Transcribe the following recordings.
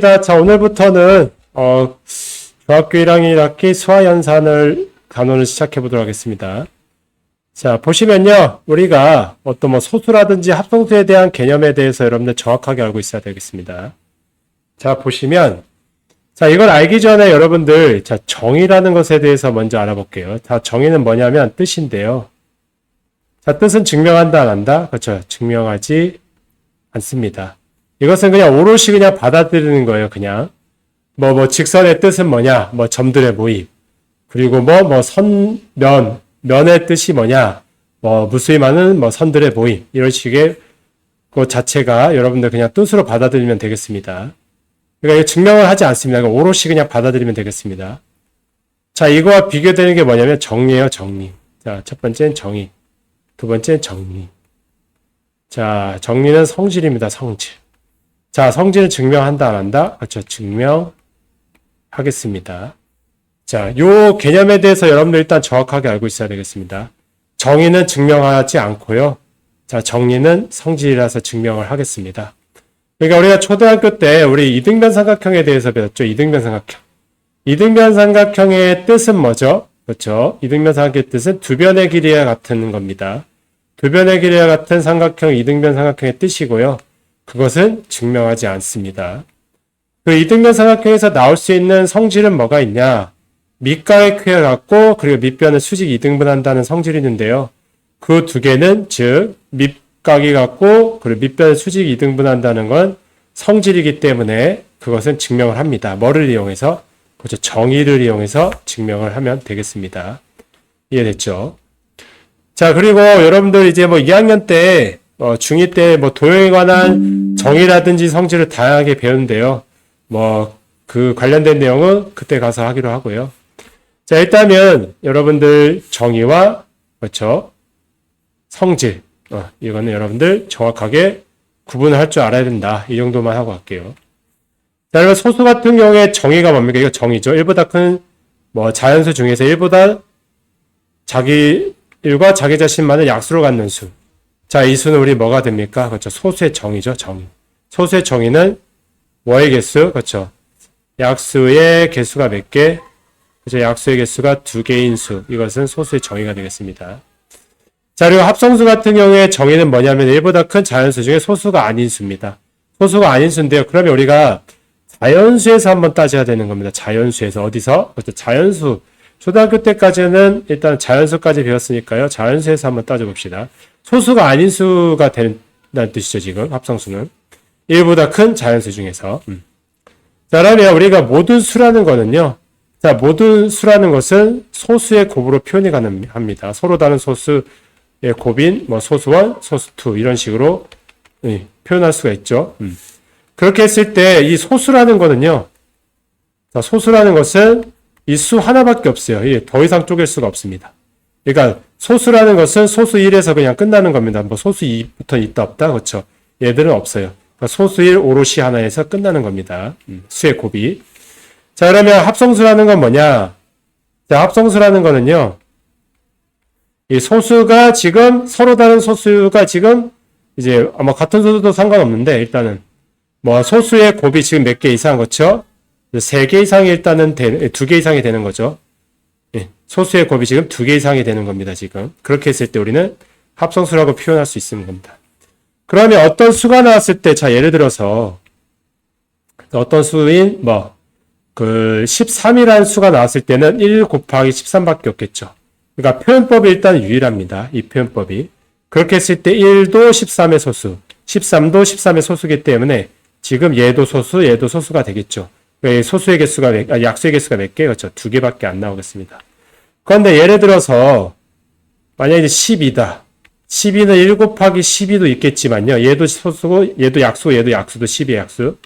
자, 오늘부터는 중학교 1학년 1학기 수화연산을 단원을 시작해 보도록 하겠습니다. 자, 보시면요. 우리가 어떤 소수라든지 합성수에 대한 개념에 대해서 여러분들 정확하게 알고 있어야 되겠습니다. 자, 보시면 자, 이걸 알기 전에 여러분들 자, 정의라는 것에 대해서 먼저 알아볼게요. 자, 정의는 뭐냐면 뜻인데요. 자, 뜻은 증명한다, 안 한다? 그렇죠. 증명하지 않습니다. 이것은 그냥 오롯이 그냥 받아들이는 거예요, 그냥. 직선의 뜻은 뭐냐? 점들의 모임. 그리고 면의 뜻이 뭐냐? 무수히 많은 선들의 모임. 이런 식의 그 자체가 여러분들 그냥 뜻으로 받아들이면 되겠습니다. 그러니까 이거 증명을 하지 않습니다. 이거 오롯이 그냥 받아들이면 되겠습니다. 자, 이거와 비교되는 게 뭐냐면 정리예요, 정리. 자, 첫 번째는 정의. 두 번째는 정리. 자, 정리는 성질입니다, 성질. 자, 성질은 증명한다, 안 한다? 그렇죠. 증명하겠습니다. 자, 요 개념에 대해서 여러분들 일단 정확하게 알고 있어야 되겠습니다. 정의는 증명하지 않고요. 자, 정리는 성질이라서 증명을 하겠습니다. 그러니까 우리가 초등학교 때 우리 이등변 삼각형에 대해서 배웠죠. 이등변 삼각형. 이등변 삼각형의 뜻은 뭐죠? 그렇죠. 이등변 삼각형의 뜻은 두 변의 길이와 같은 겁니다. 두 변의 길이와 같은 삼각형, 이등변 삼각형의 뜻이고요. 그것은 증명하지 않습니다. 그 이등변 삼각형에서 나올 수 있는 성질은 뭐가 있냐? 밑각의 크기가 같고 그리고 밑변은 수직 이등분한다는 성질이 있는데요. 그 두 개는 즉 밑각이 같고 그리고 밑변은 수직 이등분한다는 건 성질이기 때문에 그것은 증명을 합니다. 뭐를 이용해서? 그렇죠. 정의를 이용해서 증명을 하면 되겠습니다. 이해됐죠? 자, 그리고 여러분들 이제 2학년 때 중2 때 도형에 관한 정의라든지 성질을 다양하게 배우는데요. 그 관련된 내용은 그때 가서 하기로 하고요. 자, 일단은 여러분들 정의와 그렇죠. 성질. 이거는 여러분들 정확하게 구분을 할 줄 알아야 된다. 이 정도만 하고 갈게요. 자, 그리고 소수 같은 경우에 정의가 뭡니까? 이거 정의죠. 1보다 큰 자연수 중에서 1보다 일과 자기 자신만을 약수로 갖는 수. 자, 이 수는 우리 뭐가 됩니까? 그렇죠. 소수의 정의죠, 정의. 소수의 정의는 뭐의 개수? 그렇죠. 약수의 개수가 몇 개? 그렇죠. 약수의 개수가 2개인 수. 이것은 소수의 정의가 되겠습니다. 자, 그리고 합성수 같은 경우에 정의는 뭐냐면 1보다 큰 자연수 중에 소수가 아닌 수입니다. 소수가 아닌 수인데요. 그러면 우리가 자연수에서 한번 따져야 되는 겁니다. 자연수에서. 어디서? 그렇죠. 자연수. 초등학교 때까지는 일단 자연수까지 배웠으니까요. 자연수에서 한번 따져봅시다. 소수가 아닌 수가 된다는 뜻이죠, 지금. 합성수는. 1보다 큰 자연수 중에서. 자, 그러면 우리가 모든 수라는 거는요. 자, 모든 수라는 것은 소수의 곱으로 표현이 가능합니다. 서로 다른 소수의 곱인 소수1, 소수2 이런 식으로 표현할 수가 있죠. 그렇게 했을 때 이 소수라는 거는요. 자, 소수라는 것은 이 수 하나밖에 없어요. 더 이상 쪼갤 수가 없습니다. 그러니까 소수라는 것은 소수 1에서 그냥 끝나는 겁니다. 소수 2부터 있다 없다. 그렇죠. 얘들은 없어요. 그러니까 소수 1 오롯이 하나에서 끝나는 겁니다. 수의 곱이. 자, 그러면 합성수라는 건 뭐냐? 자, 합성수라는 거는요. 이 소수가 지금 서로 다른 소수가 지금 이제 같은 소수도 상관없는데 일단은 소수의 곱이 지금 몇 개 이상 그렇죠? 3개 이상이 일단은 2개 이상이 되는 거죠. 소수의 곱이 지금 2개 이상이 되는 겁니다, 지금. 그렇게 했을 때 우리는 합성수라고 표현할 수 있는 겁니다. 그러면 어떤 수가 나왔을 때, 자, 예를 들어서, 어떤 수인, 13이라는 수가 나왔을 때는 1 곱하기 13밖에 없겠죠. 그러니까 표현법이 일단 유일합니다. 이 표현법이. 그렇게 했을 때 1도 13의 소수, 13도 13의 소수이기 때문에 지금 얘도 소수, 얘도 소수가 되겠죠. 소수의 개수가, 약수의 개수가 몇 개? 그렇죠. 2개밖에 안 나오겠습니다. 그런데 예를 들어서, 만약에 12다. 12는 1 곱하기 12도 있겠지만요. 얘도 소수고, 얘도 약수고, 얘도 약수도 12의 약수.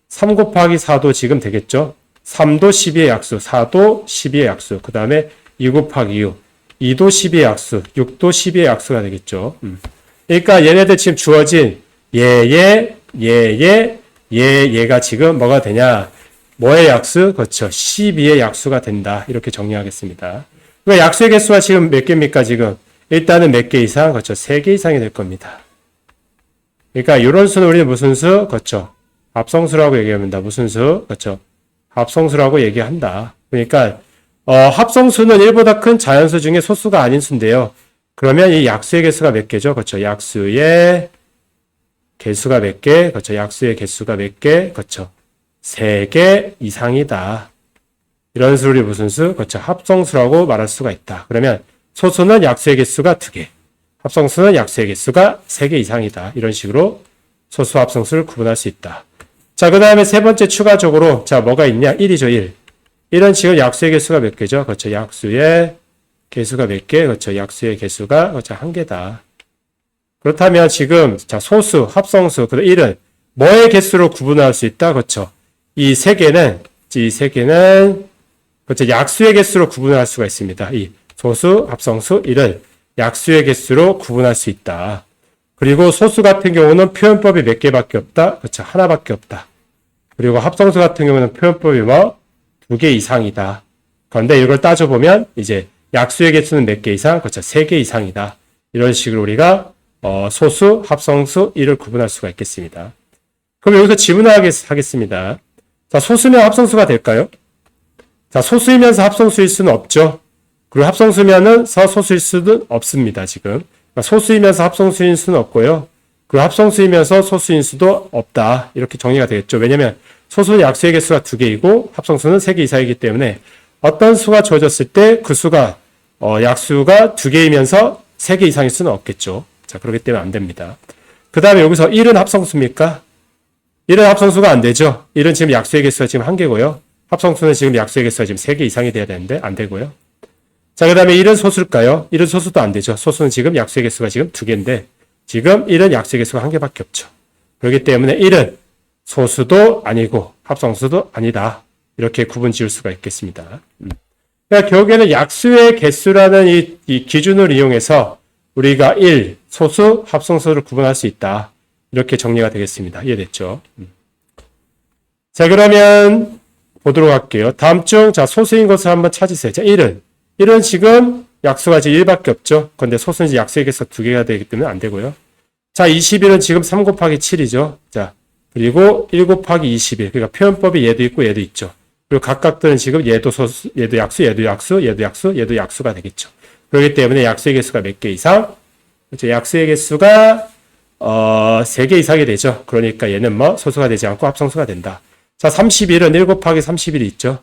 3 곱하기 4도 지금 되겠죠. 3도 12의 약수, 4도 12의 약수. 그 다음에 2 곱하기 6. 2도 12의 약수, 6도 12의 약수가 되겠죠. 그러니까 얘네들 지금 주어진 얘가 지금 뭐가 되냐? 뭐의 약수? 그렇죠. 12의 약수가 된다. 이렇게 정리하겠습니다. 그러니까 약수의 개수가 지금 몇 개입니까? 지금 일단은 몇 개 이상? 그렇죠. 3개 이상이 될 겁니다. 그러니까 이런 수는 우리는 무슨 수? 그렇죠. 합성수라고 얘기합니다. 무슨 수? 그렇죠. 합성수라고 얘기한다. 그러니까 합성수는 1보다 큰 자연수 중에 소수가 아닌 수인데요. 그러면 이 약수의 개수가 몇 개죠? 그렇죠. 약수의 개수가 몇 개? 그렇죠. 약수의 개수가 몇 개? 그렇죠. 3개 이상이다. 이런 수를 무슨 수? 그렇죠. 합성수라고 말할 수가 있다. 그러면 소수는 약수의 개수가 2개, 합성수는 약수의 개수가 3개 이상이다. 이런 식으로 소수 합성수를 구분할 수 있다. 자, 그 다음에 세 번째 추가적으로 자 뭐가 있냐? 1이죠. 1. 1은 지금 약수의 개수가 몇 개죠? 그렇죠. 약수의 개수가 몇 개? 그렇죠. 약수의 개수가 그렇죠. 1개다. 그렇다면 지금 자 소수, 합성수, 그 1은 뭐의 개수로 구분할 수 있다? 그렇죠. 이 세 개는 그렇죠. 약수의 개수로 구분할 수가 있습니다. 이 소수, 합성수, 1을 약수의 개수로 구분할 수 있다. 그리고 소수 같은 경우는 표현법이 몇 개밖에 없다? 그렇죠. 하나밖에 없다. 그리고 합성수 같은 경우는 표현법이 2개 이상이다. 그런데 이걸 따져보면 이제 약수의 개수는 몇 개 이상? 그렇죠. 3개 이상이다. 이런 식으로 우리가 소수, 합성수, 1을 구분할 수가 있겠습니다. 그럼 여기서 질문하겠습니다. 자, 소수면 합성수가 될까요? 자, 소수이면서 합성수일 수는 없죠. 그리고 합성수면서 소수일 수는 없습니다, 지금. 그러니까 소수이면서 합성수일 수는 없고요. 그리고 합성수이면서 소수인 수도 없다. 이렇게 정리가 되겠죠. 왜냐면 소수는 약수의 개수가 2개이고 합성수는 3개 이상이기 때문에 어떤 수가 주어졌을 때 그 수가 약수가 2개이면서 3개 이상일 수는 없겠죠. 자, 그렇기 때문에 안 됩니다. 그 다음에 여기서 1은 합성수입니까? 1은 합성수가 안 되죠. 1은 지금 약수의 개수가 지금 1개고요. 합성수는 지금 약수의 개수가 지금 3개 이상이 돼야 되는데 안 되고요. 자, 그 다음에 1은 소수일까요? 1은 소수도 안 되죠. 소수는 지금 약수의 개수가 지금 2개인데 지금 1은 약수의 개수가 1개밖에 없죠. 그렇기 때문에 1은 소수도 아니고 합성수도 아니다. 이렇게 구분 지을 수가 있겠습니다. 그러니까 결국에는 약수의 개수라는 이 기준을 이용해서 우리가 1, 소수, 합성수를 구분할 수 있다. 이렇게 정리가 되겠습니다. 이해됐죠? 자, 그러면 보도록 할게요. 다음 중, 자, 소수인 것을 한번 찾으세요. 자, 1은 지금 약수가 지금 1밖에 없죠. 그런데 소수는 이제 약수의 개수가 2개가 되기 때문에 안 되고요. 자, 21은 지금 3 곱하기 7이죠. 자, 그리고 1 곱하기 21. 그러니까 표현법이 얘도 있고 얘도 있죠. 그리고 각각들은 지금 얘도 소수, 얘도 약수, 얘도 약수, 얘도 약수, 얘도 약수가 되겠죠. 그렇기 때문에 약수의 개수가 몇 개 이상? 그렇죠. 약수의 개수가 3개 이상이 되죠. 그러니까 얘는 소수가 되지 않고 합성수가 된다. 자, 31은 1 곱하기 31이 있죠.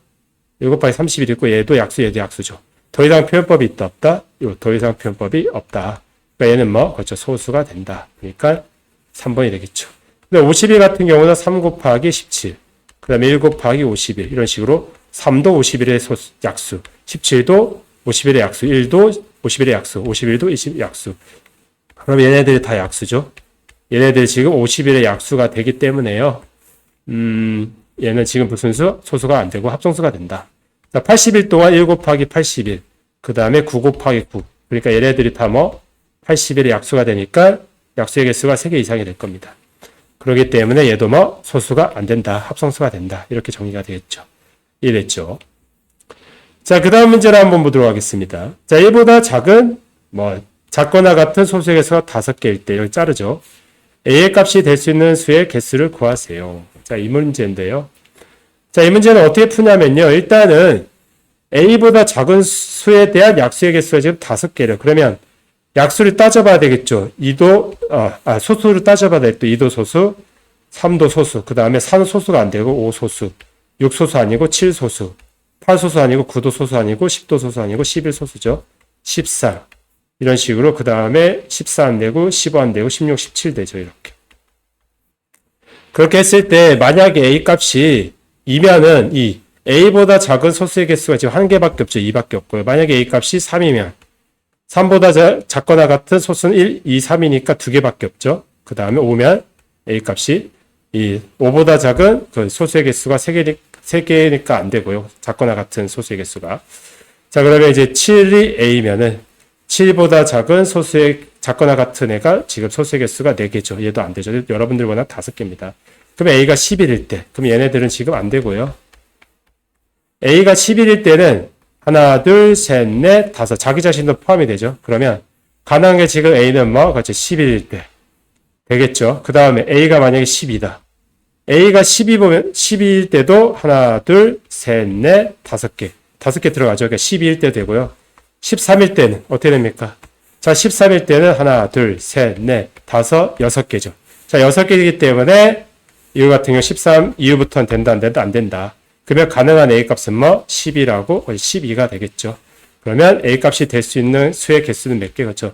1 곱하기 31이 있고 얘도 약수, 얘도 약수죠. 더 이상 표현법이 있다, 없다? 더 이상 표현법이 없다. 그러니까 얘는 그렇죠. 소수가 된다. 그러니까 3번이 되겠죠. 근데 51 같은 경우는 3 곱하기 17. 그 다음에 1 곱하기 51. 이런 식으로 3도 51의 약수, 17도 51의 약수, 1도 51의 약수, 51도 20의 약수. 그럼 얘네들이 다 약수죠. 얘네들이 지금 51의 약수가 되기 때문에요. 얘는 지금 무슨 수? 소수가 안 되고 합성수가 된다. 자, 80일 동안 1 곱하기 81. 그 다음에 9 곱하기 9. 그러니까 얘네들이 다 80일의 약수가 되니까 약수의 개수가 3개 이상이 될 겁니다. 그렇기 때문에 얘도 소수가 안 된다. 합성수가 된다. 이렇게 정리가 되겠죠. 이해됐죠? 자, 그 다음 문제를 한번 보도록 하겠습니다. 자, 1보다 작은, 작거나 같은 소수의 개수가 5개일 때, 여기 자르죠. A의 값이 될 수 있는 수의 개수를 구하세요. 자, 이 문제인데요. 자, 이 문제는 어떻게 푸냐면요. 일단은 A보다 작은 수에 대한 약수의 개수가 지금 5개래요. 그러면 약수를 따져봐야 되겠죠. 소수를 따져봐야 되겠죠. 2도 소수, 3도 소수, 그 다음에 4는 소수가 안 되고 5소수, 6소수 아니고 7소수, 8소수 아니고 9도 소수 아니고 10도 소수 아니고 11소수죠. 14. 이런 식으로 그 다음에 14 안 되고 15 안 되고 16, 17 되죠. 이렇게. 그렇게 했을 때 만약에 A 값이 2면은 이 A보다 작은 소수의 개수가 지금 1개밖에 없죠. 2밖에 없고요. 만약에 A 값이 3이면 3보다 작거나 같은 소수는 1, 2, 3이니까 2개밖에 없죠. 그 다음에 5면 A 값이 이 5보다 작은 그 소수의 개수가 3개니까 안 되고요. 작거나 같은 소수의 개수가. 자, 그러면 이제 7이 A면은 7보다 작은 작거나 같은 애가 지금 소수의 개수가 4개죠. 얘도 안 되죠. 여러분들보다 5개입니다. 그럼 A가 11일 때. 그럼 얘네들은 지금 안 되고요. A가 11일 때는 하나, 둘, 셋, 넷, 다섯. 자기 자신도 포함이 되죠. 그러면 가능한 게 지금 A는 그렇죠. 11일 때 되겠죠. 그 다음에 A가 만약에 10이다. A가 12일 때도 하나, 둘, 셋, 넷, 5개. 5개 들어가죠. 그러니까 12일 때 되고요. 13일 때는 어떻게 됩니까? 자, 13일 때는 하나, 둘, 셋, 넷, 5, 6개죠. 자, 6개이기 때문에 이거 같은 경우 13 이후부터는 된다, 안 된다, 안 된다. 그러면 가능한 A 값은 뭐? 10이라고 12가 되겠죠. 그러면 A 값이 될 수 있는 수의 개수는 몇 개? 그렇죠?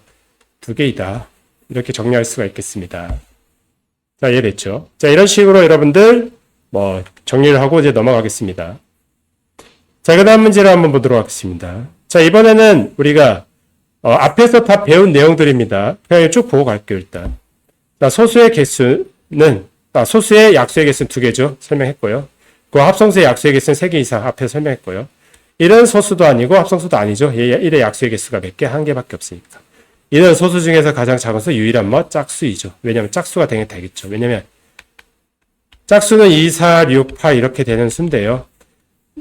2개이다. 이렇게 정리할 수가 있겠습니다. 자, 이해됐죠? 자, 이런 식으로 여러분들 뭐 정리를 하고 이제 넘어가겠습니다. 자, 그 다음 문제를 한번 보도록 하겠습니다. 자, 이번에는 우리가 앞에서 다 배운 내용들입니다. 그냥 쭉 보고 갈게요, 일단. 자, 소수의 개수는, 소수의 약수의 개수는 2개죠. 설명했고요. 그 합성수의 약수의 개수는 3개 이상 앞에서 설명했고요. 1은 소수도 아니고 합성수도 아니죠. 1의 약수의 개수가 몇 개? 1개밖에 없으니까. 1은 소수 중에서 가장 작은 수, 유일한 뭐? 짝수이죠. 왜냐면 짝수가 되겠죠. 왜냐면 짝수는 2, 4, 6, 8 이렇게 되는 수인데요.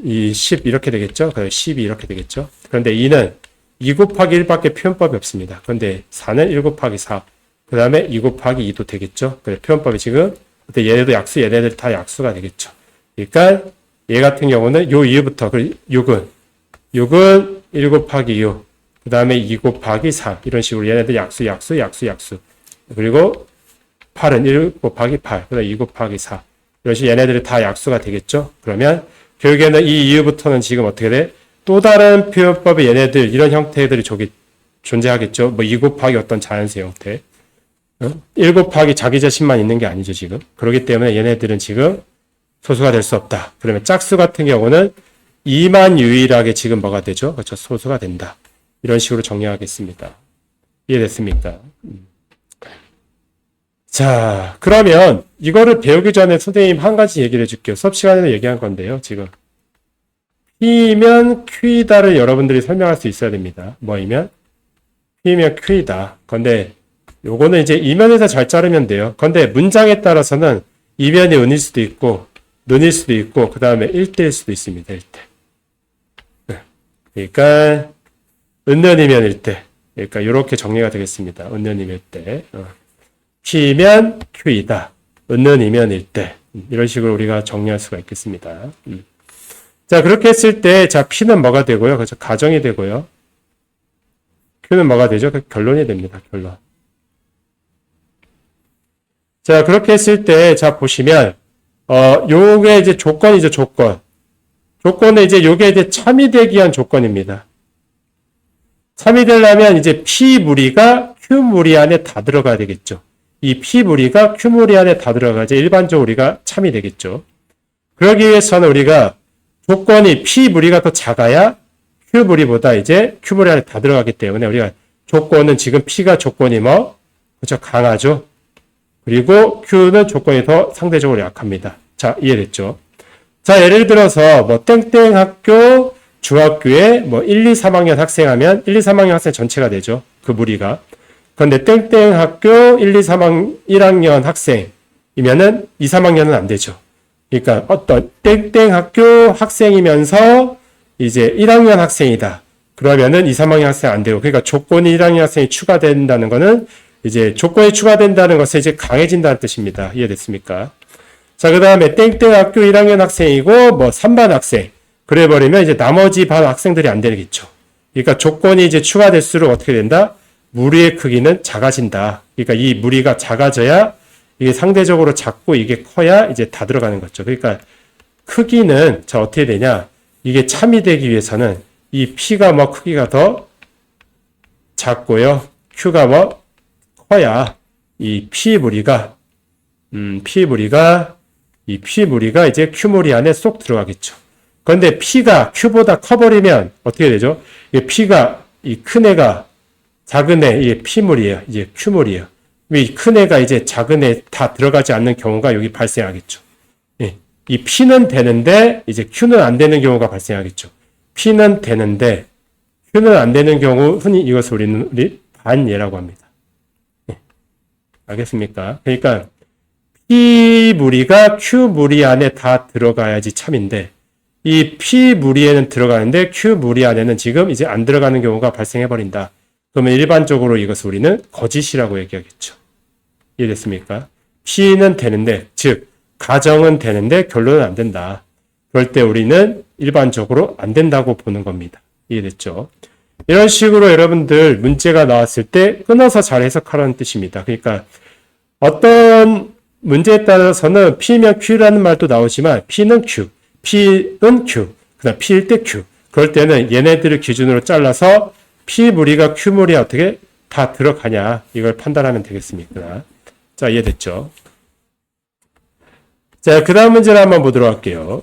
10 이렇게 되겠죠. 12 이렇게 되겠죠. 그런데 2는 2 곱하기 1밖에 표현법이 없습니다. 그런데 4는 1 곱하기 4. 그 다음에 2 곱하기 2도 되겠죠. 그래서 표현법이 지금 얘네도 약수, 얘네들 다 약수가 되겠죠. 그러니까 얘 같은 경우는 요 이후부터 6은 1 곱하기 6. 그 다음에 2 곱하기 4. 이런 식으로 얘네들 약수. 그리고 8은 1 곱하기 8. 그 다음에 2 곱하기 4. 이런 식으로 얘네들이 다 약수가 되겠죠. 그러면 결국에는 이 이후부터는 지금 어떻게 돼? 또 다른 표현법의 얘네들, 이런 형태들이 저기 존재하겠죠. 뭐 2 곱하기 어떤 자연수 형태. 1 곱하기 자기 자신만 있는 게 아니죠, 지금. 그렇기 때문에 얘네들은 지금 소수가 될 수 없다. 그러면 짝수 같은 경우는 2만 유일하게 지금 뭐가 되죠? 그렇죠. 소수가 된다. 이런 식으로 정리하겠습니다. 이해됐습니까? 자, 그러면 이거를 배우기 전에 선생님 한 가지 얘기를 해줄게요. 수업 시간에도 얘기한 건데요, 지금. P면 Q이다를 여러분들이 설명할 수 있어야 됩니다. 뭐이면? P면 Q이다. 근데 요거는 이제 이면에서 잘 자르면 돼요. 근데 문장에 따라서는 이면이 은일 수도 있고, 는일 수도 있고, 그 다음에 1대일 수도 있습니다, 1대. 그러니까, 은는이면 1대. 그러니까 이렇게 정리가 되겠습니다. 은는이면 1대. P면 Q이다. 은는이면 1대. 이런 식으로 우리가 정리할 수가 있겠습니다. 자, 그렇게 했을 때, 자, P는 뭐가 되고요? 그래서 가정이 되고요. Q는 뭐가 되죠? 결론이 됩니다. 결론. 자, 그렇게 했을 때, 자, 보시면, 요게 이제 조건이죠, 조건. 조건은 이제 요게 이제 참이 되기 위한 조건입니다. 참이 되려면 이제 P 무리가 Q 무리 안에 다 들어가야 되겠죠. 이 P 무리가 Q 무리 안에 다 들어가야지 일반적으로 우리가 참이 되겠죠. 그러기 위해서는 우리가 조건이 P 무리가 더 작아야 Q 무리보다 이제 Q 무리 안에 다 들어가기 때문에 우리가 조건은 지금 P가 조건이 뭐? 그렇죠. 강하죠. 그리고 Q는 조건이 더 상대적으로 약합니다. 자, 이해됐죠? 자, 예를 들어서 뭐 땡땡 학교 중학교에 뭐 1, 2, 3학년 학생하면 1, 2, 3학년 학생 전체가 되죠. 그 무리가. 그런데 땡땡 학교 1, 2, 3학년 1학년 학생이면은 2, 3학년은 안 되죠. 그러니까 어떤 땡땡 학교 학생이면서 이제 1학년 학생이다. 그러면은 2, 3학년 학생 안 되고. 그러니까 조건이 1학년 학생이 추가된다는 거는 이제 조건이 추가된다는 것은 이제 강해진다는 뜻입니다. 이해됐습니까? 자, 그 다음에 땡땡 학교 1학년 학생이고 뭐 3반 학생. 그래 버리면 이제 나머지 반 학생들이 안 되겠죠. 그러니까 조건이 이제 추가될수록 어떻게 된다? 무리의 크기는 작아진다. 그러니까 이 무리가 작아져야 이게 상대적으로 작고 이게 커야 이제 다 들어가는 거죠. 그러니까 크기는 자 어떻게 되냐? 이게 참이 되기 위해서는 이 P가 뭐 크기가 더 작고요. Q가 뭐 커야 이 P 무리가 이 P 무리가 이제 Q 무리 안에 쏙 들어가겠죠. 그런데 P가 Q보다 커버리면 어떻게 되죠? 이 P가 이 큰 애가 작은 애, 이게 P물이에요. 이제 Q물이에요. 이 큰 애가 이제 작은 애 다 들어가지 않는 경우가 여기 발생하겠죠. 예. 이 P는 되는데 이제 Q는 안 되는 경우가 발생하겠죠. P는 되는데 Q는 안 되는 경우 흔히 이것을 우리 반예라고 합니다. 예. 알겠습니까? 그러니까 P 무리가 Q 무리 안에 다 들어가야지 참인데 이 P 무리에는 들어가는데 Q 무리 안에는 지금 이제 안 들어가는 경우가 발생해버린다. 그러면 일반적으로 이것을 우리는 거짓이라고 얘기하겠죠. 이해됐습니까? P는 되는데, 즉 가정은 되는데 결론은 안 된다. 그럴 때 우리는 일반적으로 안 된다고 보는 겁니다. 이해됐죠? 이런 식으로 여러분들 문제가 나왔을 때 끊어서 잘 해석하라는 뜻입니다. 그러니까 어떤 문제에 따라서는 P면 Q라는 말도 나오지만 P는 Q, P는 Q, 그다음 P일 때 Q. 그럴 때는 얘네들을 기준으로 잘라서 P 무리가 Q 무리가 어떻게 다 들어가냐 이걸 판단하면 되겠습니다. 자, 이해됐죠? 자, 그 다음 문제를 한번 보도록 할게요.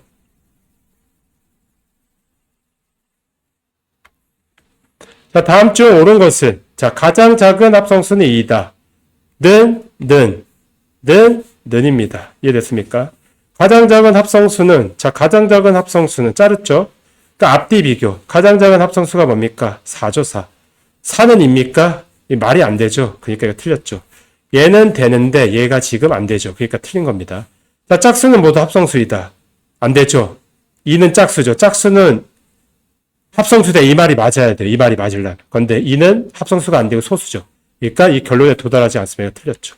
자, 다음 중 옳은 것은 자, 가장 작은 합성수는 2이다. 는입니다. 이해됐습니까? 가장 작은 합성수는 자, 가장 작은 합성수는 자르죠? 그러니까 앞뒤 비교. 가장 작은 합성수가 뭡니까? 4죠, 4. 4는 입니까? 이 말이 안 되죠. 그러니까 이거 틀렸죠. 얘는 되는데 얘가 지금 안 되죠. 그러니까 틀린 겁니다. 자, 짝수는 모두 합성수이다. 안 되죠. 2는 짝수죠. 짝수는 합성수다. 이 말이 맞아야 돼요. 이 말이 맞으려면. 그런데 2는 합성수가 안 되고 소수죠. 그러니까 이 결론에 도달하지 않습니다. 틀렸죠.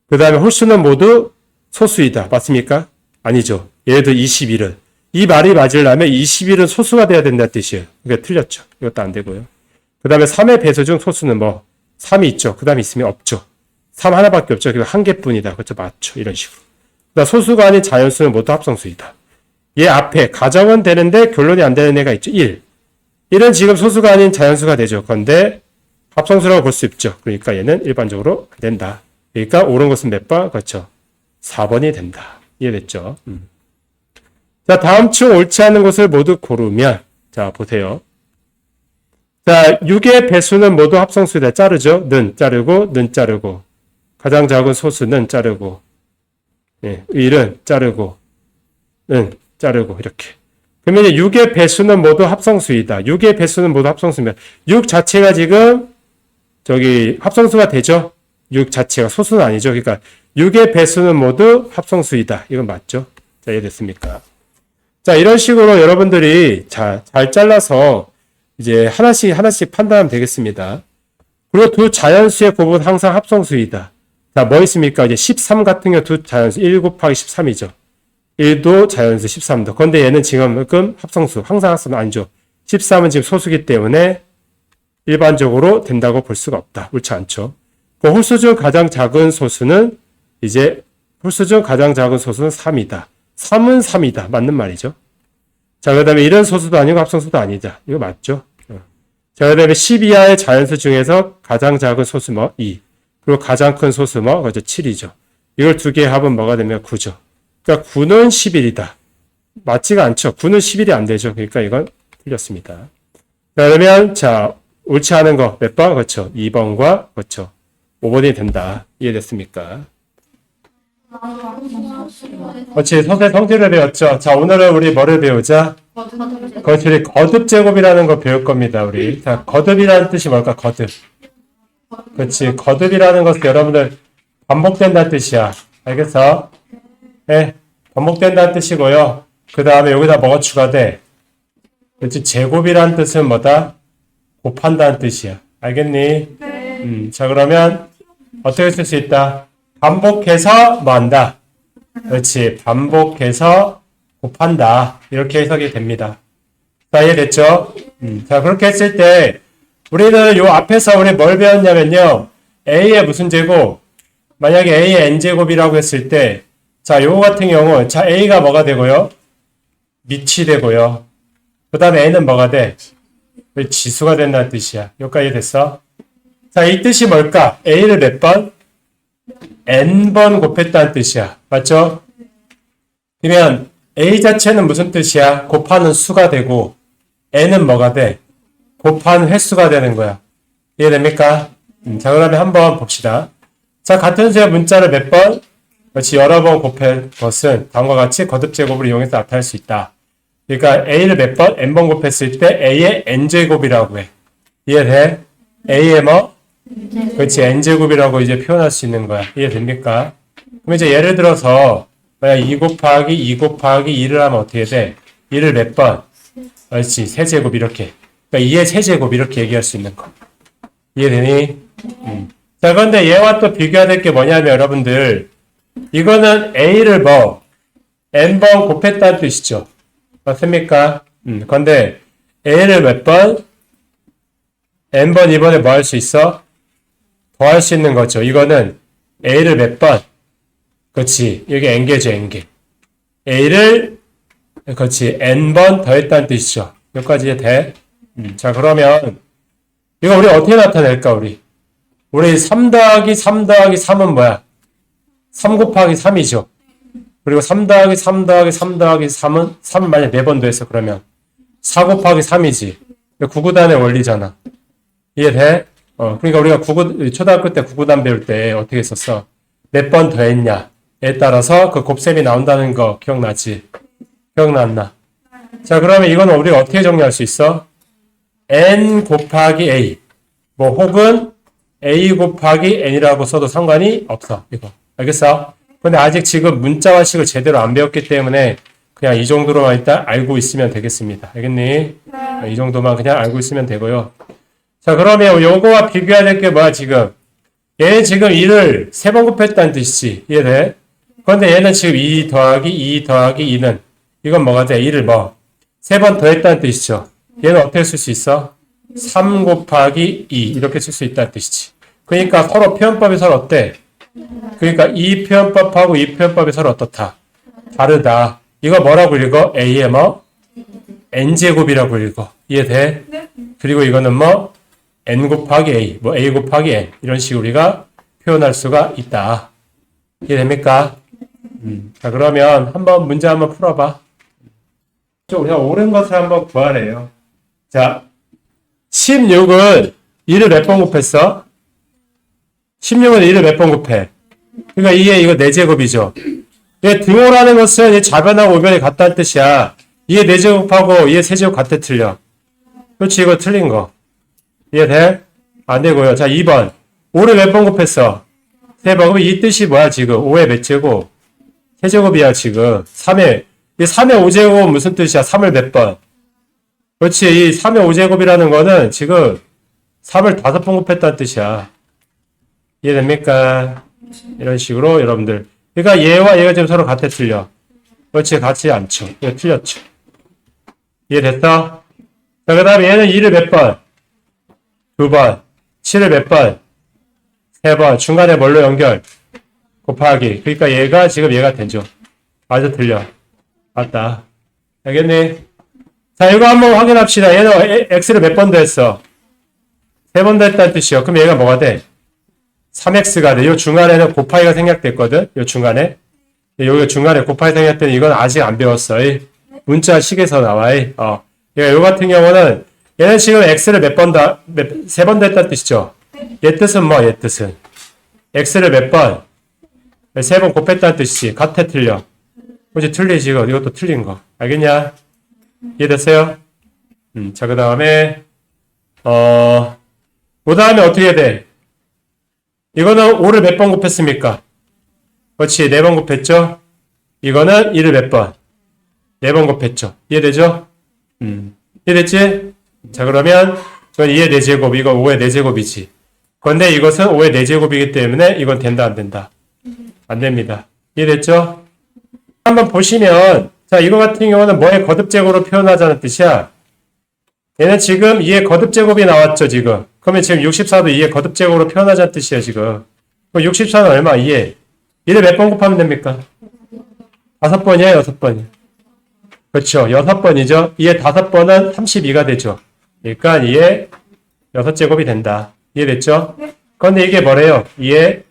그 다음에 홀수는 모두 소수이다. 맞습니까? 아니죠. 예를 들어 21은. 이 말이 맞으려면 21은 소수가 돼야 된다는 뜻이에요. 그러니까 틀렸죠. 이것도 안 되고요. 그 다음에 3의 배수 중 소수는 뭐 3이 있죠. 그 다음에 있으면 없죠. 3 하나밖에 없죠. 그리고 한 개뿐이다. 그렇죠. 맞죠. 이런 식으로. 그러니까 소수가 아닌 자연수는 모두 합성수이다. 얘 앞에 가정은 되는데 결론이 안 되는 애가 있죠. 1. 1은 지금 소수가 아닌 자연수가 되죠. 그런데 합성수라고 볼 수 있죠. 그러니까 얘는 일반적으로 안 된다. 그러니까 옳은 것은 몇 번? 그렇죠. 4번이 된다. 이해됐죠? 자, 다음 중 옳지 않은 것을 모두 고르면 자, 보세요. 자, 6의 배수는 모두 합성수이다. 자르죠. 는 자르고 는 자르고 가장 작은 소수는 자르고 예, 1은 자르고 는 자르고 이렇게. 그러면 6의 배수는 모두 합성수이다. 6의 배수는 모두 합성수면 6 자체가 지금 저기 합성수가 되죠. 6 자체가 소수는 아니죠. 그러니까 6의 배수는 모두 합성수이다. 이건 맞죠? 자, 이해됐습니까? 자, 이런 식으로 여러분들이 잘 잘라서 이제 하나씩 판단하면 되겠습니다. 그리고 두 자연수의 곱은 항상 합성수이다. 자, 뭐 있습니까? 이제 13 같은 경우 두 자연수 1 곱하기 13이죠. 1도 자연수 13도. 그런데 얘는 지금 합성수, 항상 합성은 아니죠. 13은 지금 소수기 때문에 일반적으로 된다고 볼 수가 없다. 옳지 않죠. 그 홀수 중 가장 작은 소수는 이제 홀수 중 가장 작은 소수는 3이다. 3은 3이다. 맞는 말이죠. 자, 그 다음에 이런 소수도 아니고 합성수도 아니다. 이거 맞죠? 자, 그 다음에 10 이하의 자연수 중에서 가장 작은 소수 뭐 2. 그리고 가장 큰 소수 뭐 그죠 7이죠. 이걸 두 개의 합은 뭐가 되면 9죠. 그러니까 9는 11이다. 맞지가 않죠. 9는 11이 안 되죠. 그러니까 이건 틀렸습니다. 그러면 자, 옳지 않은 거 몇 번? 그렇죠. 2번과 그렇죠. 5번이 된다. 이해됐습니까? 그렇지. 서세 성질을 배웠죠. 자, 오늘은 우리 뭐를 배우자? 그렇지. 거듭 제곱이라는 거 배울 겁니다. 우리. 자, 거듭이라는 뜻이 뭘까? 거듭. 그렇지. 거듭이라는 것은 여러분들 반복된다는 뜻이야. 알겠어? 네. 반복된다는 뜻이고요. 그 다음에 여기다 뭐가 추가돼? 그렇지. 제곱이라는 뜻은 뭐다? 곱한다는 뜻이야. 알겠니? 자, 그러면 어떻게 쓸 수 있다? 반복해서 뭐 한다? 그렇지. 반복해서 곱한다. 이렇게 해석이 됩니다. 자, 이해됐죠? 자, 그렇게 했을 때 우리는 요 앞에서 우리 뭘 배웠냐면요. A의 무슨 제곱? 만약에 A의 N제곱이라고 했을 때 자, 요거 같은 경우 자, A가 뭐가 되고요? 밑이 되고요. 그 다음에 N은 뭐가 돼? 지수가 된다는 뜻이야. 여기까지 됐어? 자, 이 뜻이 뭘까? A를 몇 번? N번 곱했다는 뜻이야. 맞죠? 그러면 A 자체는 무슨 뜻이야? 곱하는 수가 되고 N은 뭐가 돼? 곱한 횟수가 되는 거야. 이해됩니까? 자, 그러면 한번 봅시다. 자, 같은 수의 문자를 몇 번? 그렇지, 여러 번 곱할 것은 다음과 같이 거듭제곱을 이용해서 나타낼 수 있다. 그러니까 A를 몇 번? N번 곱했을 때 A의 N제곱이라고 해. 이해돼? A의 뭐? 그렇지, N제곱이라고 이제 표현할 수 있는 거야. 이해됩니까? 그럼 이제 예를 들어서 만약 2 곱하기 2 곱하기 2를 하면 어떻게 돼? 2를 몇 번? 그렇지, 세제곱 이렇게. 그러니까 2의 세제곱 이렇게 얘기할 수 있는 거. 이해되니? 자, 그런데 얘와 또 비교해야 될 게 뭐냐면 여러분들 이거는 A를 뭐 n번 곱했다는 뜻이죠. 맞습니까? 근데 a를 몇 번? n번 이번에 뭐 할 수 있어? 더할 수 있는 거죠. 이거는 a를 몇 번? 그렇지. 여기 n개죠, n개. a를 그렇지. n번 더했다는 뜻이죠. 여기까지 이제 돼? 자, 그러면 이거 우리 어떻게 나타낼까, 우리 3 더하기 3 더하기 3은 뭐야? 3 곱하기 3이죠. 그리고 3 더하기 3 더하기 3 더하기 3은 3은 만약 4번 더했어. 그러면 4 곱하기 3이지. 구구단의 원리잖아. 이해돼? 그러니까 우리가 초등학교 때 구구단 배울 때 어떻게 했었어? 몇 번 더했냐에 따라서 그 곱셈이 나온다는 거 기억나지? 기억났나? 자, 그러면 이거는 우리가 어떻게 정리할 수 있어? n 곱하기 a. 뭐 혹은 a 곱하기 n이라고 써도 상관이 없어. 이거. 알겠어? 근데 아직 지금 문자화식을 제대로 안 배웠기 때문에 그냥 이 정도로만 일단 알고 있으면 되겠습니다. 알겠니? 이 정도만 그냥 알고 있으면 되고요. 자, 그러면 요거와 비교해야 될 게 뭐야, 지금? 얘는 지금 2를 3번 곱했다는 뜻이지. 이해돼? 그런데 얘는 지금 2 더하기 2 더하기 2는 이건 뭐가 돼? 2를 뭐? 3번 더했다는 뜻이죠. 얘는 어떻게 쓸 수 있어? 3 곱하기 2 이렇게 쓸 수 있다는 뜻이지. 그러니까 서로 표현법이 서로 어때? 그러니까 이 표현법하고 이 표현법이 서로 어떻다? 다르다. 이거 뭐라고 읽어? a의 뭐? n제곱이라고 읽어. 이해돼? 네. 그리고 이거는 뭐? n 곱하기 a, 뭐 a 곱하기 n 이런 식으로 우리가 표현할 수가 있다. 이해됩니까? 자, 그러면 문제 한번 풀어봐. 우리가 옳은 것을 한번 구하래요. 자, 16은 2를 몇 번 곱했어? 16은 2를 몇 번 곱해? 그러니까 2에 이거 4제곱이죠. 얘 등호라는 것은 이 좌변하고 우변이 같다는 뜻이야. 2의 4제곱하고 2의 세제곱 같아 틀려. 그렇지, 이거 틀린 거. 이해돼? 안 되고요. 자, 2번. 5를 몇 번 곱했어? 3번. 그럼 이 뜻이 뭐야, 지금? 5의 몇 제곱? 세제곱이야, 지금. 3의 5제곱은 무슨 뜻이야? 3을 몇 번? 그렇지. 이 3의 5제곱이라는 거는 지금 3을 5번 곱했다는 뜻이야. 이해됩니까? 이런 식으로 여러분들. 그러니까 얘와 얘가 지금 서로 같아 틀려. 그렇지. 같지 않죠. 이거 틀렸죠. 이해됐어? 자, 그 다음에 얘는 2를 몇 번? 2번. 7을 몇 번? 3번. 중간에 뭘로 연결? 곱하기. 그러니까 얘가 지금 얘가 되죠. 맞아, 틀려. 맞다. 알겠니? 자, 이거 한번 확인합시다. 얘는 x를 몇 번 더했어? 3번 더했다는 뜻이요. 그럼 얘가 뭐가 돼? 3x가 돼. 요 중간에는 곱하기가 생략됐거든. 요 중간에. 여기 중간에 곱하기 생략된 이건 아직 안 배웠어. 문자 식에서 나와. 그러니까 요 같은 경우는 얘는 지금 x를 몇 번 더, 3번 더했다는 뜻이죠. 얘 뜻은 뭐? 얘 뜻은 x를 몇 번? 3번 곱했다는 뜻이지. 같아, 틀려. 그렇지, 틀리지. 이것도 틀린 거. 알겠냐? 이해됐어요? 자, 그 다음에 그 다음에 어떻게 해야 돼? 이거는 5를 몇 번 곱했습니까? 그렇지, 4번 곱했죠? 이거는 2를 몇 번? 4번 곱했죠? 이해되죠? 이해됐지? 자, 그러면 이건 2의 4제곱, 이건 5의 4제곱이지. 그런데 이것은 5의 4제곱이기 때문에 이건 된다, 안 된다? 안 됩니다. 이해됐죠? 한번 보시면, 자, 이거 같은 경우는 뭐의 거듭제곱으로 표현하자는 뜻이야? 얘는 지금 2의 거듭제곱이 나왔죠, 지금. 그러면 지금 64도 2의 거듭제곱으로 표현하자는 뜻이야, 지금. 그럼 64는 얼마? 2에. 2를 몇 번 곱하면 됩니까? 5번이야, 6번이야? 그렇죠. 6번이죠. 2의 5번은 32가 되죠. 그러니까 2의 6제곱이 된다. 이해됐죠? 네. 그런데 이게 뭐래요? 2의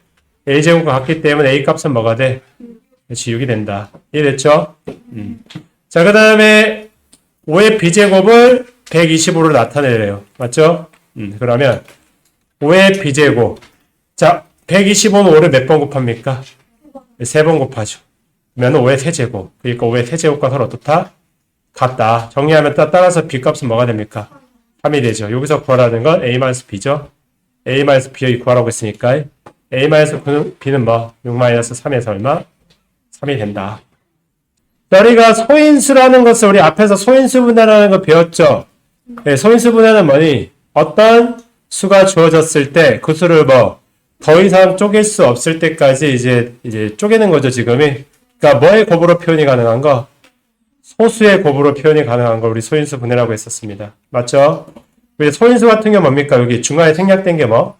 a제곱과 같기 때문에 a 값은 뭐가 돼? 그렇지, 6이 된다. 이해됐죠? 자, 그 다음에 5의 b제곱을 125로 나타내래요. 맞죠? 그러면 5의 b제곱. 자, 125는 5를 몇 번 곱합니까? 3번 곱하죠. 그러면 5의 세제곱. 그러니까 5의 세제곱과 서로 어떻다? 같다. 정리하면 따라서 b값은 뭐가 됩니까? 3이 되죠. 여기서 구하라는 건 a-b죠. a-b 구하라고 했으니까 a-b는 뭐? 6-3에서 얼마? 3이 된다. 우리가 소인수라는 것을 우리 앞에서 소인수 분해라는 거 배웠죠? 네, 소인수 분해는 뭐니? 어떤 수가 주어졌을 때 그 수를 뭐 더 이상 쪼갤 수 없을 때까지 이제 쪼개는 거죠, 지금이. 그러니까 뭐의 곱으로 표현이 가능한 거? 소수의 곱으로 표현이 가능한 걸 우리 소인수 분해라고 했었습니다. 맞죠? 우리 소인수 같은 게 뭡니까? 여기 중간에 생략된 게 뭐?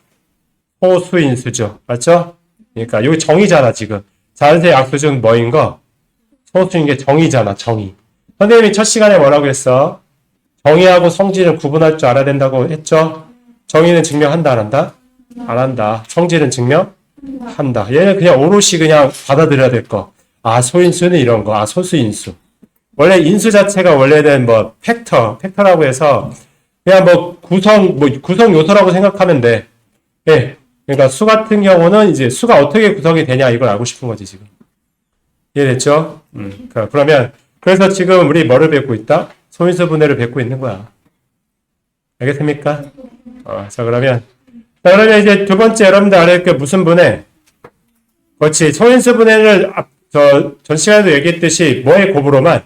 소수인수죠. 맞죠? 그러니까 여기 정의잖아 지금. 자연수의 약수중 뭐인 거? 소수인 게 정의잖아. 정의. 선생님이 첫 시간에 뭐라고 했어? 정의하고 성질을 구분할 줄 알아야 된다고 했죠? 정의는 증명한다 안 한다? 안 한다. 성질은 증명한다. 얘는 그냥 오롯이 그냥 받아들여야 될 거. 아 소인수는 이런 거. 아 소수인수. 원래 인수 자체가 원래는 뭐 팩터라고 해서 그냥 뭐 구성 요소라고 생각하면 돼. 예. 그러니까 수 같은 경우는 이제 수가 어떻게 구성이 되냐 이걸 알고 싶은 거지 지금. 이해됐죠? 그러면 그래서 지금 우리 뭐를 배우고 있다? 소인수 분해를 배우고 있는 거야. 알겠습니까? 자 그러면 이제 두 번째 여러분들 알아야 할 게 무슨 분해? 그렇지. 소인수 분해를 전 시간에도 얘기했듯이 뭐의 곱으로만?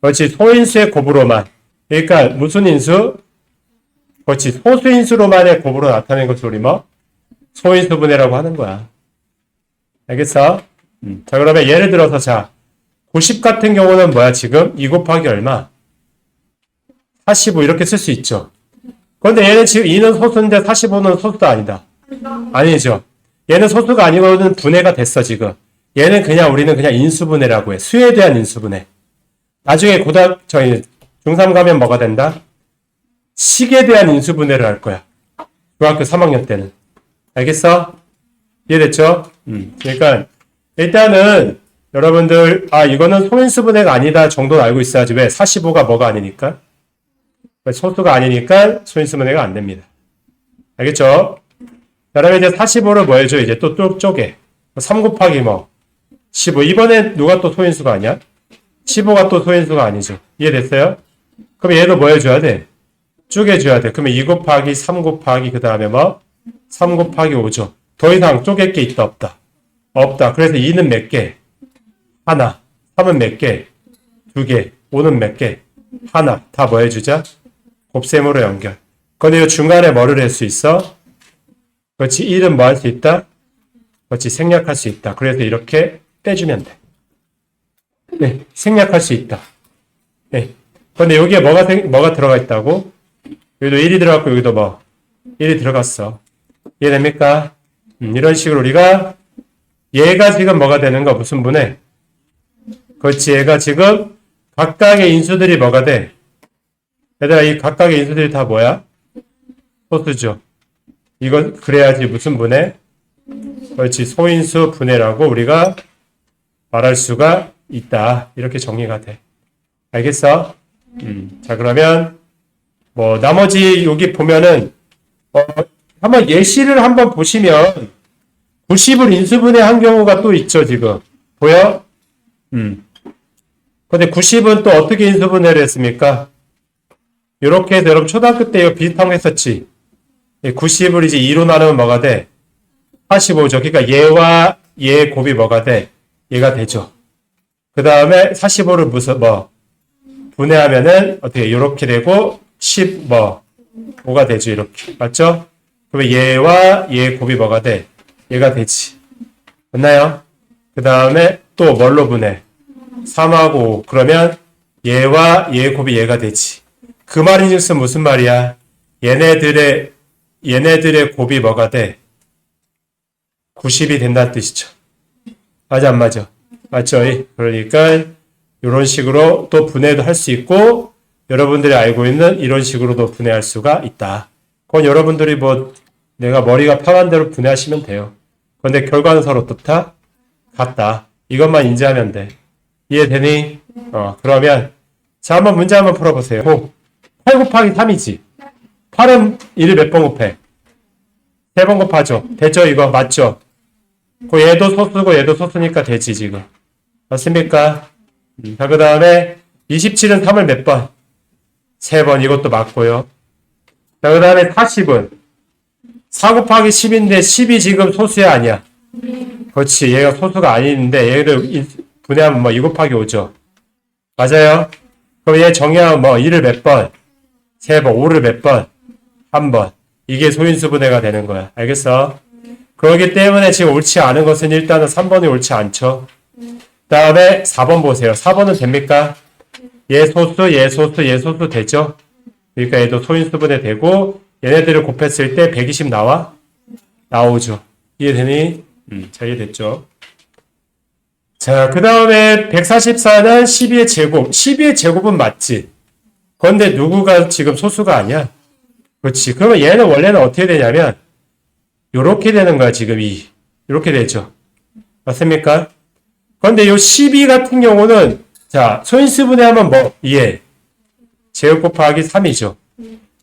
그렇지. 소인수의 곱으로만. 그러니까 무슨 인수? 그렇지. 소수인수로만의 곱으로 나타내는 것을 우리 뭐? 소인수 분해라고 하는 거야. 알겠어? 자 그러면 예를 들어서 자 90 같은 경우는 뭐야 지금? 2 곱하기 얼마? 45 이렇게 쓸 수 있죠. 그런데 얘는 지금 2는 소수인데 45는 소수도 아니다. 아니죠. 얘는 소수가 아니고는 분해가 됐어 지금. 얘는 우리는 그냥 인수분해라고 해. 수에 대한 인수분해. 나중에 중3 가면 뭐가 된다? 식에 대한 인수분해를 할 거야. 중학교 3학년 때는. 알겠어? 이해됐죠? 그러니까 일단은 여러분들 이거는 소인수분해가 아니다 정도는 알고 있어야지. 왜? 45가 뭐가 아니니까? 소수가 아니니까 소인수분해가 안 됩니다. 알겠죠? 그 다음에 이제 45를 뭐 해줘? 이제 또 쪼개. 3 곱하기 15. 이번엔 누가 또 소인수가 아니야? 15가 또 소인수가 아니죠. 이해됐어요? 그럼 얘도 뭐 해줘야 돼? 쪼개줘야 돼. 그러면 2 곱하기 3 곱하기 그 다음에 3 곱하기 5죠. 더 이상 쪼갤 게 있다 없다? 없다. 그래서 2는 몇 개? 하나. 3은 몇 개? 2개. 5는 몇 개? 하나. 다 뭐 해주자? 곱셈으로 연결. 근데 이 중간에 뭐를 할 수 있어? 그렇지. 1은 뭐 할 수 있다? 그렇지. 생략할 수 있다. 그래서 이렇게 빼주면 돼. 네. 생략할 수 있다. 네. 근데 여기에 뭐가 들어가 있다고? 여기도 1이 들어갔고 여기도 1이 들어갔어. 이해됩니까? 이런 식으로 우리가 얘가 지금 뭐가 되는 거? 무슨 분해? 그렇지. 얘가 지금 각각의 인수들이 뭐가 돼? 얘들아 이 각각의 인수들이 다 뭐야? 소수죠. 이건 그래야지 무슨 분해? 그렇지. 소인수 분해라고 우리가 말할 수가 있다. 이렇게 정리가 돼. 알겠어? 자 그러면 나머지 여기 보면은 한번 예시를 한번 보시면 90을 인수분해한 경우가 또 있죠 지금. 보여? 근데 90은 또 어떻게 인수분해를 했습니까? 이렇게 해서 여러분 초등학교 때 이거 비슷한 거 했었지. 90을 이제 2로 나누면 뭐가 돼? 45죠. 그러니까 얘와 얘의 곱이 뭐가 돼? 얘가 되죠. 그 다음에 45를 분해하면은 어떻게 이렇게 되고 5가 되죠. 이렇게. 맞죠? 그러면 얘와 얘의 곱이 뭐가 돼? 얘가 되지. 맞나요? 그 다음에 또 뭘로 분해? 3하고 5. 그러면 얘와 얘의 곱이 얘가 되지. 그 말인즉슨 무슨 말이야? 얘네들의 곱이 뭐가 돼? 90이 된다는 뜻이죠. 맞아 안 맞아? 맞죠? 그러니까 이런 식으로 또 분해도 할 수 있고 여러분들이 알고 있는 이런 식으로도 분해할 수가 있다. 그건 여러분들이 내가 머리가 편한 대로 분해하시면 돼요. 그런데 결과는 서로 어떻다? 같다. 이것만 인지하면 돼. 이해되니? 그러면 자 한번 문제 한번 풀어보세요. 8 곱하기 3이지. 8은 1을 몇 번 곱해? 3번 곱하죠. 됐죠? 이거 맞죠? 얘도 소수고 얘도 소수니까 되지 지금. 맞습니까? 자, 그 다음에 27은 3을 몇 번? 3번. 이것도 맞고요. 자, 그 다음에 40은 4 곱하기 10인데 10이 지금 소수야 아니야? 그렇지. 얘가 소수가 아닌데 얘를 분해하면 2 곱하기 5죠. 맞아요? 그럼 얘 정의하면 1을 몇 번? 3번. 5를 몇 번? 1번. 이게 소인수 분해가 되는 거야. 알겠어? 그렇기 때문에 지금 옳지 않은 것은 일단은 3번이 옳지 않죠. 다음에 4번 보세요. 4번은 됩니까? 예소수, 예소수, 예소수 되죠? 그러니까 얘도 소인수분해 되고 얘네들을 곱했을 때 120 나와? 나오죠. 이해되니? 자, 이해됐죠? 자, 그 다음에 144는 12의 제곱. 12의 제곱은 맞지? 그런데 누구가 지금 소수가 아니야? 그렇지. 그러면 얘는 원래는 어떻게 되냐면 요렇게 되는 거야, 지금 이렇게 되죠. 맞습니까? 그런데 요 12 같은 경우는 자, 소인수분해하면 뭐? 2에 제곱 곱하기 3이죠.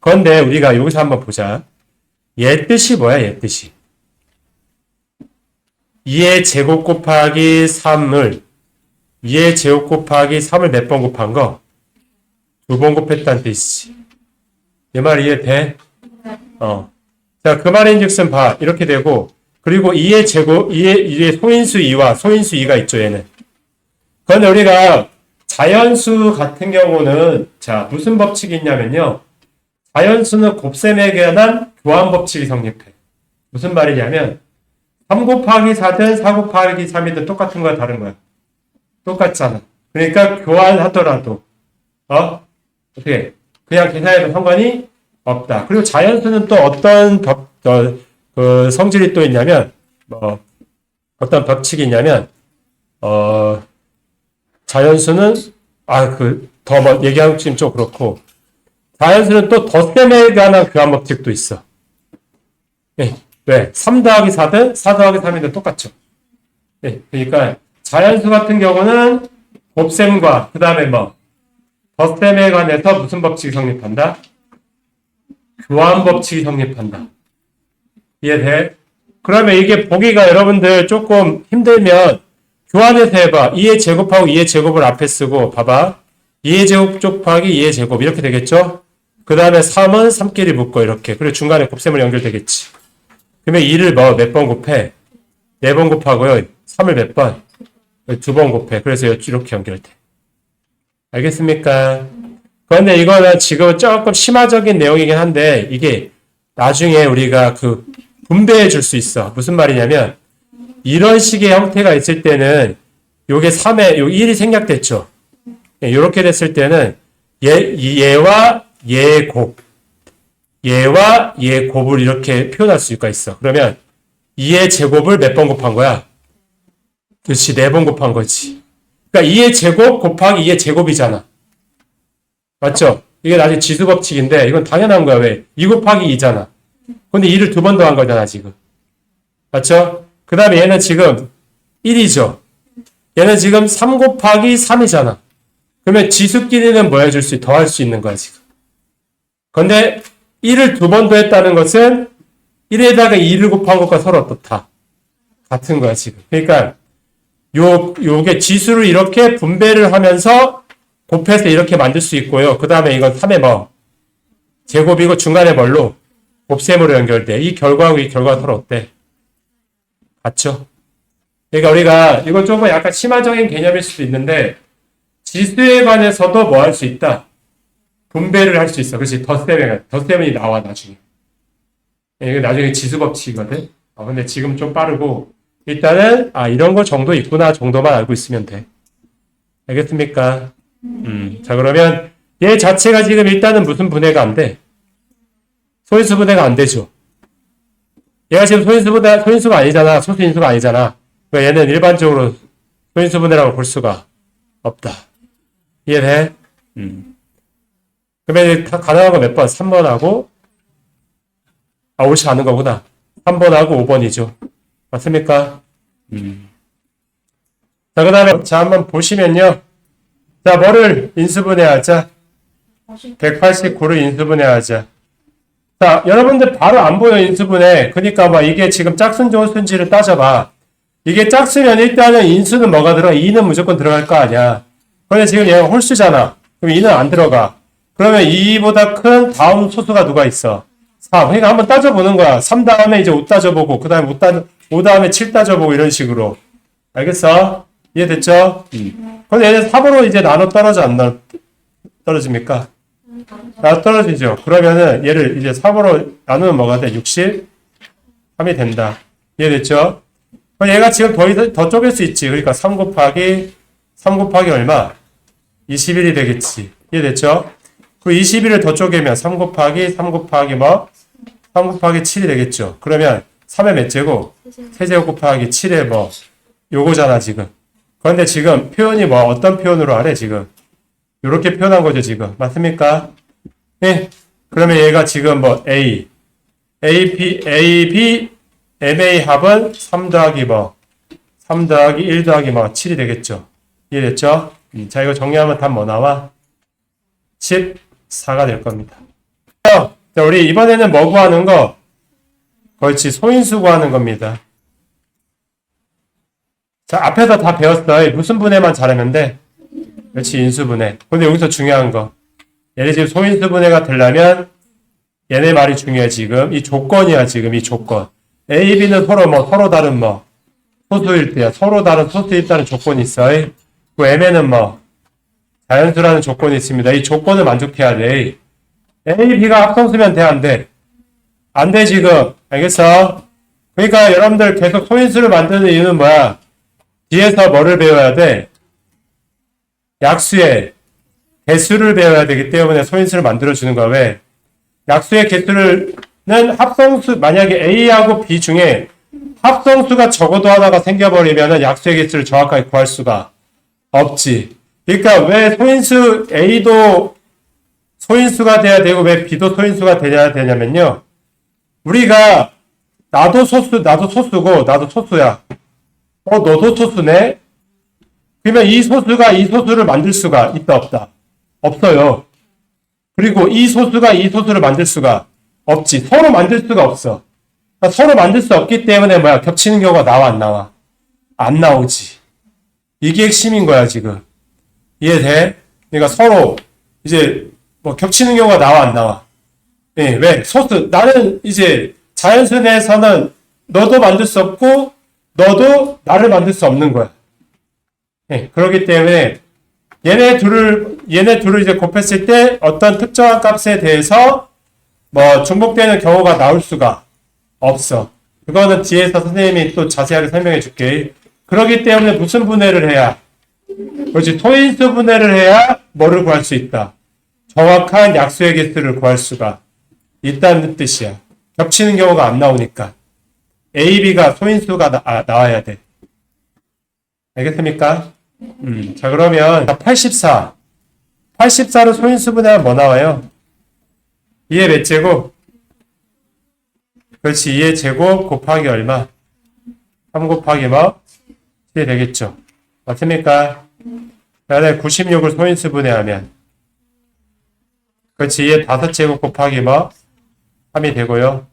그런데 우리가 여기서 한번 보자. 얘 뜻이 뭐야, 얘 뜻이? 2의 제곱 곱하기 3을 2의 제곱 곱하기 3을 몇 번 곱한 거? 2번 곱했다는 뜻이지. 내 말 이해돼? 자, 그 말인즉슨 봐. 이렇게 되고 그리고 2의 제곱 2의 소인수 2와 소인수 2가 있죠, 얘는. 그런데 우리가 자연수 같은 경우는 자, 무슨 법칙이 있냐면요. 자연수는 곱셈에 관한 교환 법칙이 성립해. 무슨 말이냐면 3 곱하기 4든 4 곱하기 3이든 똑같은 거야, 다른 거야? 똑같잖아. 그러니까 교환하더라도 어떻게 그냥 계산해도 상관이 없다. 그리고 자연수는 또 어떤 그 성질이 또 있냐면 어떤 법칙이 있냐면 자연수는 더 얘기하면 지금 좀 그렇고 자연수는 또 덧셈에 관한 교환 법칙도 있어. 네. 왜? 3 더하기 4든 4 더하기 3이든 똑같죠. 네. 그러니까 자연수 같은 경우는 곱셈과 그 다음에 덧셈에 관해서 무슨 법칙이 성립한다? 교환 법칙이 성립한다. 이해돼? 그러면 이게 보기가 여러분들 조금 힘들면 교환해서 해봐. 2의 제곱하고 2의 제곱을 앞에 쓰고 봐봐. 2의 제곱 곱하기 2의 제곱 이렇게 되겠죠? 그 다음에 3은 3끼리 묶고 이렇게. 그리고 중간에 곱셈으로 연결되겠지. 그러면 2를 몇 번 곱해? 4번 곱하고요. 3을 몇 번? 2번 곱해. 그래서 이렇게 연결돼. 알겠습니까? 그런데 이거는 지금 조금 심화적인 내용이긴 한데 이게 나중에 우리가 분배해 줄 수 있어. 무슨 말이냐면 이런 식의 형태가 있을 때는 요게 3에 요 1이 생략됐죠. 이렇게 됐을 때는 얘와 얘의 곱 얘와 얘의 곱을 이렇게 표현할 수가 있어. 그러면 2의 제곱을 몇 번 곱한 거야? 그렇지, 4번 곱한 거지. 그러니까 2의 제곱 곱하기 2의 제곱이잖아. 맞죠? 이게 나중에 지수법칙인데 이건 당연한 거야. 왜? 2 곱하기 2잖아. 근데 2를 2번 더한 거잖아, 지금. 맞죠? 그 다음에 얘는 지금 1이죠. 얘는 지금 3 곱하기 3이잖아. 그러면 지수끼리는 뭐 해줄 수, 더할 수 있는 거야, 지금. 근데 1을 2번 더했다는 것은 1에다가 2를 곱한 것과 서로 어떻다? 같은 거야, 지금. 그러니까 요게 지수를 이렇게 분배를 하면서 곱해서 이렇게 만들 수 있고요. 그 다음에 이건 3의 제곱이고 중간에 뭘로? 곱셈으로 연결돼. 이 결과하고 이 결과가 서로 어때? 같죠? 그러니까 우리가 이건 조금 약간 심화적인 개념일 수도 있는데 지수에 관해서도 뭐 할 수 있다? 분배를 할 수 있어. 그렇지? 덧셈이 나와 나중에. 이게 나중에 지수 법칙이거든. 근데 지금 좀 빠르고 일단은 이런 거 정도 있구나 정도만 알고 있으면 돼. 알겠습니까? 자, 그러면 얘 자체가 지금 일단은 무슨 분해가 안 돼? 소인수 분해가 안 되죠. 얘가 지금 소인수가 아니잖아. 소수인수가 아니잖아. 그러니까 얘는 일반적으로 소인수 분해라고 볼 수가 없다. 이해돼? 그러면 다 가능한 거 몇 번? 3번하고 옳지 않은 거구나. 3번하고 5번이죠. 맞습니까? 자, 그 다음에 한번 보시면요. 자, 뭐를 인수분해하자? 189를 인수분해하자. 자, 여러분들 바로 안 보여, 인수분해. 그러니까 이게 지금 짝수인지 홀수인지를 따져봐. 이게 짝수면 일단은 인수는 뭐가 들어? 2는 무조건 들어갈 거 아니야. 그런데 지금 얘가 홀수잖아. 그럼 2는 안 들어가. 그러면 2보다 큰 다음 소수가 누가 있어? 3. 그러니까 한번 따져보는 거야. 3 다음에 이제 5 따져보고, 그 다음에 5 다음에 7 따져보고 이런 식으로. 알겠어? 이해됐죠? 근데 얘는 3으로 이제 나눠 떨어져, 안 떨어집니까? 나눠 떨어지죠. 그러면은 얘를 이제 3으로 나누면 뭐가 돼? 63이 된다. 이해됐죠? 그럼 얘가 지금 더 쪼갤 수 있지. 그러니까 3 곱하기 3 곱하기 얼마? 21이 되겠지. 이해됐죠? 그 21을 더 쪼개면 3 곱하기 3 곱하기 뭐? 3 곱하기 7이 되겠죠. 그러면 3의 몇 제곱? 세제곱 곱하기 7의 뭐? 요거잖아 지금. 그런데 지금 표현이 뭐 어떤 표현으로 하래 지금? 요렇게 표현한 거죠 지금. 맞습니까? 네. 그러면 얘가 지금 뭐 A, B, MA 합은 3 더하기 뭐? 3 더하기 1 더하기 뭐? 7이 되겠죠. 이해됐죠? 자, 이거 정리하면 답 뭐 나와? 14가 될 겁니다. 자, 우리 이번에는 뭐 구하는 거? 그렇지, 소인수 구하는 겁니다. 자, 앞에서 다 배웠어. 무슨 분해만 잘하면 돼? 그렇지, 인수분해. 근데 여기서 중요한 거. 얘네 지금 소인수분해가 되려면 얘네 말이 중요해, 지금. 이 조건이야, 지금 이 조건. A, B는 서로 뭐, 서로 다른 뭐, 소수일 때야. 서로 다른 소수일 때는 조건이 있어. 그 M에는 뭐, 자연수라는 조건이 있습니다. 이 조건을 만족해야 돼. A, B가 합성수면 돼, 안 돼? 안 돼, 지금. 알겠어? 그러니까 여러분들 계속 소인수를 만드는 이유는 뭐야? 뒤에서 뭐를 배워야 돼? 약수의 개수를 배워야 되기 때문에 소인수를 만들어주는 거야. 왜? 약수의 개수는 합성수, 만약에 A하고 B 중에 합성수가 적어도 하나가 생겨버리면 약수의 개수를 정확하게 구할 수가 없지. 그러니까 왜 소인수 A도 소인수가 돼야 되고 왜 B도 소인수가 돼야 되냐면요. 우리가 나도 소수고 나도 소수야. 너도 소수네? 그러면 이 소수가 이 소수를 만들 수가 있다 없다? 없어요. 그리고 이 소수가 이 소수를 만들 수가 없지. 서로 만들 수가 없어. 그러니까 서로 만들 수 없기 때문에 뭐야? 겹치는 경우가 나와 안 나와? 안 나오지. 이게 핵심인 거야 지금. 이해돼? 그러니까 서로 이제 뭐 겹치는 경우가 나와 안 나와? 예, 왜? 소수. 나는 이제 자연수 내에서는 너도 만들 수 없고 너도 나를 만들 수 없는 거야. 예, 그렇기 때문에 얘네 둘을 이제 곱했을 때 어떤 특정한 값에 대해서 뭐 중복되는 경우가 나올 수가 없어. 그거는 뒤에서 선생님이 또 자세하게 설명해 줄게. 그렇기 때문에 무슨 분해를 해야? 그렇지. 소인수 분해를 해야 뭐를 구할 수 있다? 정확한 약수의 개수를 구할 수가 있다는 뜻이야. 겹치는 경우가 안 나오니까. A, B가 소인수가 나와야 돼. 알겠습니까? 자, 그러면 84. 84를 소인수 분해하면 뭐 나와요? 2의 몇 제곱? 그렇지. 2의 제곱 곱하기 얼마? 3 곱하기 뭐? 7이 되겠죠. 맞습니까? 그다음에 96을 소인수 분해하면 그렇지. 2의 5제곱 곱하기 뭐? 3이 되고요.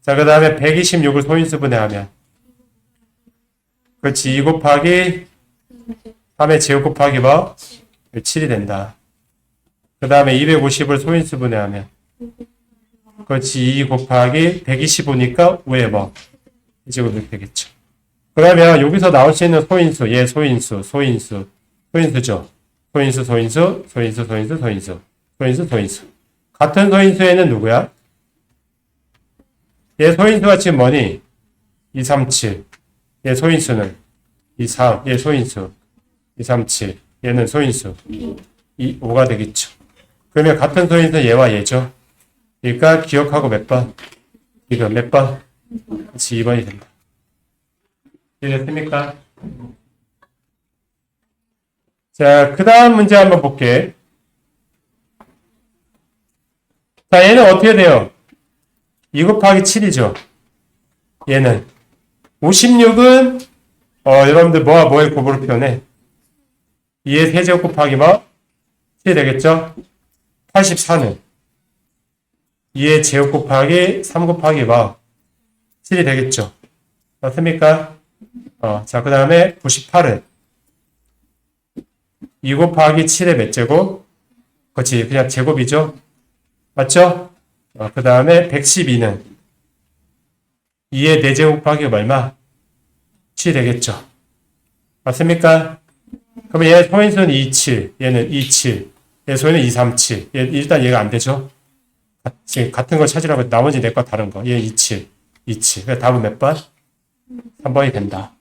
자, 그 다음에 126을 소인수 분해하면 그렇지. 2 곱하기 3의 제곱 곱하기 뭐? 7이 된다. 그 다음에 250을 소인수 분해하면 그렇지. 2 곱하기 125니까 5의 뭐? 이제곱 이렇게 되겠죠. 그러면 여기서 나올 수 있는 소인수, 얘 소인수죠. 소인수. 같은 소인수에는 누구야? 얘 소인수가 지금 뭐니? 237. 얘 소인수는 23. 얘 소인수 237. 얘는 소인수 5가 되겠죠. 그러면 같은 소인수 얘와 얘죠. 그러니까 기억하고 몇 번? 이거 몇 번? 그렇지, 2번이 된다. 이해됐습니까? 자, 그 다음 문제 한번 볼게. 자, 얘는 어떻게 돼요? 2 곱하기 7이죠. 얘는 56은 여러분들 뭐와 뭐의 곱으로 표현해? 2의 세제곱 곱하기 뭐? 7이 되겠죠? 84는 2의 제곱 곱하기 3 곱하기 뭐? 7이 되겠죠? 맞습니까? 자, 그 다음에 98은 2 곱하기 7의 몇 제곱? 그렇지, 그냥 제곱이죠? 맞죠? 그 다음에 112는 2의 4제곱 곱하기 얼마? 7이 되겠죠? 맞습니까? 그러면 얘 소인수는 27, 얘는 27, 얘 소인은 237. 일단 얘가 안 되죠? 지금 같은 걸 찾으라고 나머지 내 거 다른 거. 얘 27. 그래서 답은 몇 번? 3번이 된다.